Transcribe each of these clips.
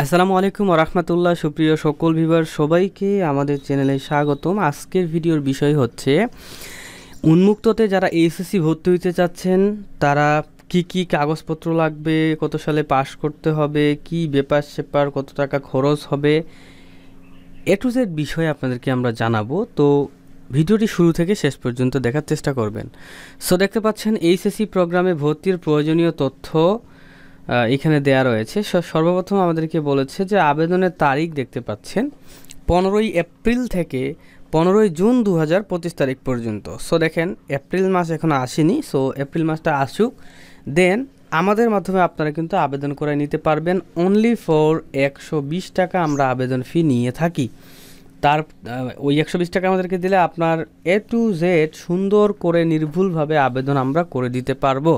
আসসালামু আলাইকুম ওয়া রাহমাতুল্লাহ। সুপ্রিয় সকল ভিউয়ার সবাইকে আমাদের চ্যানেলে স্বাগতম। আজকের ভিডিওর বিষয় হচ্ছে উন্মুক্ততে যারা এইচএসসি ভর্তি হতে চাচ্ছেন তারা কি কাগজপত্র লাগবে, কত সালে পাস করতে হবে, কি ব্যাপার স্যাপার, কত টাকা খরচ হবে, এ টু জেড বিষয়ে আপনাদেরকে আমরা জানাবো। তো ভিডিওটি শুরু থেকে শেষ পর্যন্ত দেখার চেষ্টা করবেন। সো দেখতে পাচ্ছেন এইচএসসি প্রোগ্রামে ভর্তির প্রয়োজনীয় তথ্য এখানে দেয়া রয়েছে। সর্বপ্রথম আমাদেরকে বলেছে যে আবেদনের তারিখ দেখতে পাচ্ছেন 15ই এপ্রিল থেকে 15ই জুন 2025 তারিখ পর্যন্ত। সো দেখেন এপ্রিল মাস এখনও আসেনি, সো এপ্রিল মাসটা আসুক, দেন আমাদের মাধ্যমে আপনারা কিন্তু আবেদন করে নিতে পারবেন। অনলি ফর 120 টাকা আমরা আবেদন ফি নিয়ে থাকি। তার ওই 120 টাকা আমাদেরকে দিলে আপনার এ টু জেড সুন্দর করে নির্ভুলভাবে আবেদন আমরা করে দিতে পারবো।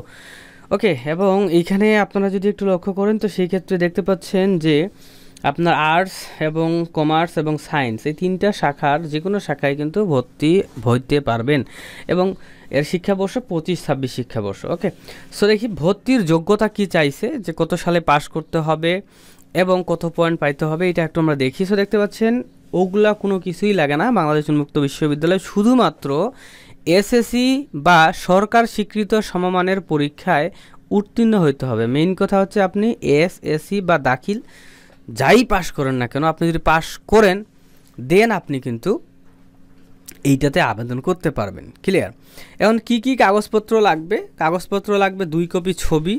ওকে, এবং এইখানে আপনারা যদি একটু লক্ষ্য করেন তো সেই ক্ষেত্রে দেখতে পাচ্ছেন যে আপনার আর্টস এবং কমার্স এবং সায়েন্স এই তিনটা শাখার যে কোনো শাখায় কিন্তু ভর্তি হইতে পারবেন এবং এর শিক্ষাবর্ষ 25-26 শিক্ষাবর্ষ। ওকে, সো দেখি ভর্তির যোগ্যতা কি চাইছে, যে কত সালে পাশ করতে হবে এবং কত পয়েন্ট পাইতে হবে, এটা একটু আমরা দেখি। সো দেখতে পাচ্ছেন ওগুলা কোনো কিছুই লাগে না। বাংলাদেশ উন্মুক্ত বিশ্ববিদ্যালয় শুধুমাত্র এসএসসি বা সরকার স্বীকৃত সমমানের পরীক্ষায় উত্তীর্ণ হইতে হবে। মেইন কথা হচ্ছে আপনি এসএসসি বা দাখিল যাই পাস করেন না কেন, আপনি যদি পাস করেন দেন আপনি কিন্তু এইটাতে আবেদন করতে পারবেন। ক্লিয়ার? এখন কি কাগজপত্র লাগবে? কাগজপত্র লাগবে 2 কপি ছবি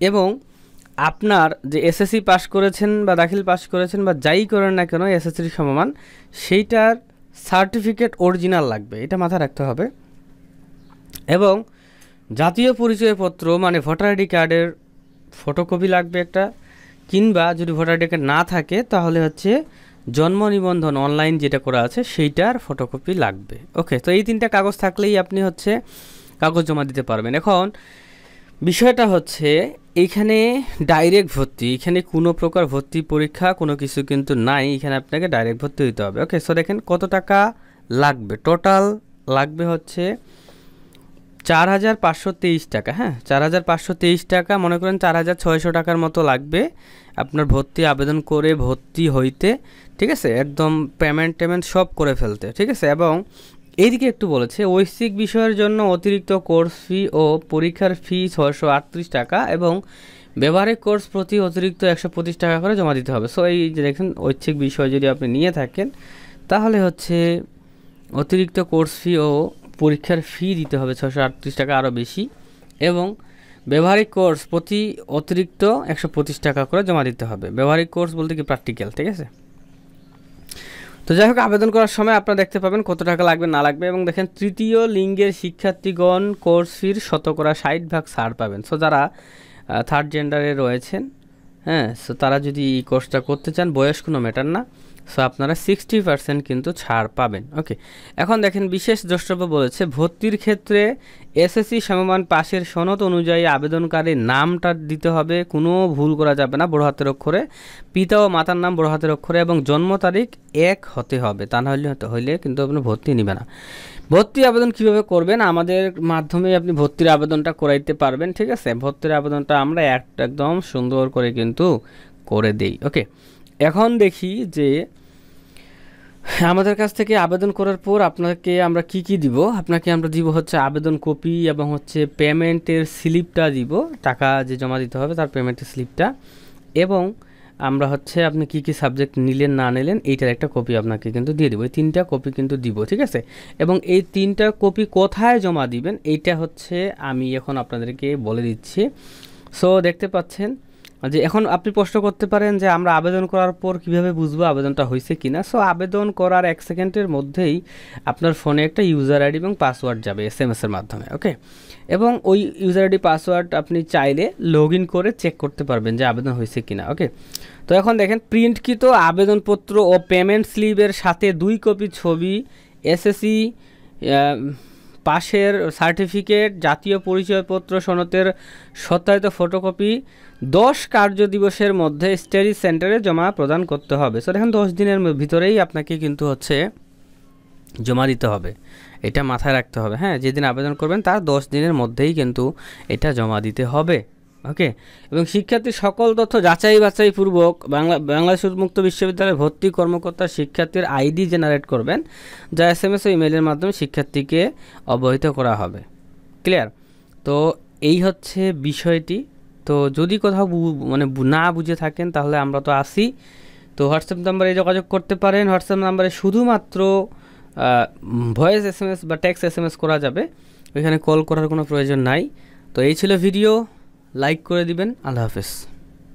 এবং আপনার যে এসএসসি পাস করেছেন বা দাখিল পাস করেছেন বা যাই করেন না কেন এসএসসির সমমান, সেইটার সার্টিফিকেট অরিজিনাল লাগবে, এটা মাথায় রাখতে হবে। এবং জাতীয় পরিচয়পত্র মানে ভোটার আইডি কার্ডের ফটোকপি লাগবে একটা, কিংবা যদি ভোটার আইডি কার্ড না থাকে তাহলে হচ্ছে জন্ম নিবন্ধন অনলাইন যেটা করা আছে সেইটার ফটোকপি লাগবে। ওকে, তো এই 3টা কাগজ থাকলেই আপনি হচ্ছে কাগজ জমা দিতে পারবেন। এখন বিষয়টা হচ্ছে এইখানে ডাইরেক্ট ভর্তি, এখানে কোনো প্রকার ভর্তি পরীক্ষা কোনো কিছু কিন্তু নাই, এখানে আপনাকে ডাইরেক্ট ভর্তি হতে হবে। ওকে, সো দেখেন কত টাকা লাগবে। টোটাল লাগবে হচ্ছে 4,523 টাকা। হ্যাঁ, 4,523 টাকা, মনে করেন 4,600 টাকার মতো লাগবে আপনার ভর্তি আবেদন করে ভর্তি হইতে। ঠিক আছে, একদম পেমেন্ট সব করে ফেলতে। ঠিক আছে, এবং এইদিকে একটু বলেছে ঐচ্ছিক বিষয়ের জন্য অতিরিক্ত কোর্স ফি ও পরীক্ষার ফি 638 টাকা এবং ব্যবহারিক কোর্স প্রতি অতিরিক্ত 125 টাকা করে জমা দিতে হবে। সো এই যে দেখেন ঐচ্ছিক বিষয় যদি আপনি নিয়ে থাকেন তাহলে হচ্ছে অতিরিক্ত কোর্স ফি ও পরীক্ষার ফি দিতে হবে 638 টাকা, আরও বেশি, এবং ব্যবহারিক কোর্স প্রতি অতিরিক্ত 125 টাকা করে জমা দিতে হবে। ব্যবহারিক কোর্স বলতে কি প্র্যাকটিক্যাল। ঠিক আছে, তো যাই হোক আবেদন করার সময় আপনারা দেখতে পাবেন কত টাকা লাগবে না লাগবে। এবং দেখেন তৃতীয় লিঙ্গের শিক্ষার্থীগণ কোর্স ফির 60% ছাড় পাবেন। সো যারা থার্ড জেন্ডারে রয়েছেন, হ্যাঁ, সো তারা যদি এই কোর্সটা করতে চান, বয়স কোনো ম্যাটার না, সো আপনারা 60% কিন্তু ছাড় পাবেন। ওকে, এখন দেখেন বিশেষ দ্রষ্টব্য বলেছে ভর্তির ক্ষেত্রে এসএসসি সমমান পাশের সনদ অনুযায়ী আবেদনকারীর নামটা দিতে হবে, কোনো ভুল করা যাবে না, বড় হাতের অক্ষরে, পিতা ও মাতার নাম বড় হাতের অক্ষরে এবং জন্ম তারিখ 1 হতে হবে, তা না হইলে কিন্তু আপনি ভর্তি নেবে না। ভর্তি আবেদন কিভাবে করবেন? আমাদের মাধ্যমে আপনি ভর্তির আবেদনটা করাইতে পারবেন। ঠিক আছে, ভর্তির আবেদনটা আমরা একদম সুন্দর করে কিন্তু করে দেই। ওকে, এখন দেখি যে আমাদের কাছ থেকে আবেদন করার পর আপনাকে আমরা কি দিব। আপনাকে আমরা দিব হচ্ছে আবেদন কপি এবং হচ্ছে পেমেন্টের স্লিপটা দিব, টাকা যে জমা দিতে হবে তার পেমেন্টের স্লিপটা, এবং আমরা হচ্ছে আপনি কি সাবজেক্ট নিলেন না নিলেন এইটার একটা কপি আপনাকে কিন্তু দিয়ে দিব। এই 3টা কপি কিন্তু দিব। ঠিক আছে, এবং এই 3টা কপি কোথায় জমা দিবেন এইটা হচ্ছে আমি এখন আপনাদেরকে বলে দিচ্ছি। সো দেখতে পাচ্ছেন যে এখন আপনি প্রশ্ন করতে পারেন যে আমরা আবেদন করার পর কিভাবে বুঝবো আবেদনটা হয়েছে কিনা। সো আবেদন করার 1 সেকেন্ডের মধ্যেই আপনার ফোনে একটা ইউজার আইডি এবং পাসওয়ার্ড যাবে এসএমএস-এর মাধ্যমে। ওকে, এবং ওই ইউজার আইডি পাসওয়ার্ড আপনি চাইলে লগ ইন করে চেক করতে পারবেন যে আবেদন হয়েছে কিনা। ওকে, তো এখন দেখেন প্রিন্টকৃত আবেদনপত্র ও পেমেন্ট স্লিপের সাথে 2 কপি ছবি, এসএসসি পাশের সার্টিফিকেট, জাতীয় পরিচয়পত্র সনদের সত্যায়িত ফটোকপি 10 কার্য দিবসের মধ্যে স্টাডি সেন্টারে জমা প্রদান করতে হবে। সো দেখেন 10 দিনের ভিতরেই আপনাকে কিন্তু হচ্ছে জমা দিতে হবে, এটা মাথায় রাখতে হবে। হ্যাঁ, যেদিন আবেদন করবেন তার 10 দিনের মধ্যেই কিন্তু এটা জমা দিতে হবে। ওকে, এবং শিক্ষার্থীর সকল তথ্য যাচাই বাছাইপূর্বক বাংলাদেশ উন্মুক্ত বিশ্ববিদ্যালয়ের ভর্তি কর্মকর্তা শিক্ষার্থীর আইডি জেনারেট করবেন, যা SMS ও ইমেলের মাধ্যমে শিক্ষার্থীকে অবহিত করা হবে। ক্লিয়ার? তো এই হচ্ছে বিষয়টি। তো যদি কোথাও মানে না বুঝে থাকেন তাহলে আমরা তো আসি, তো হোয়াটসঅ্যাপ নাম্বারে যোগাযোগ করতে পারেন। হোয়াটসঅ্যাপ নাম্বারে শুধুমাত্র ভয়েস SMS বা টেক্সট SMS করা যাবে, ওইখানে কল করার কোনো প্রয়োজন নাই। তো এই ছিল ভিডিও, লাইক করে দিবেন। আল্লাহ হাফেজ।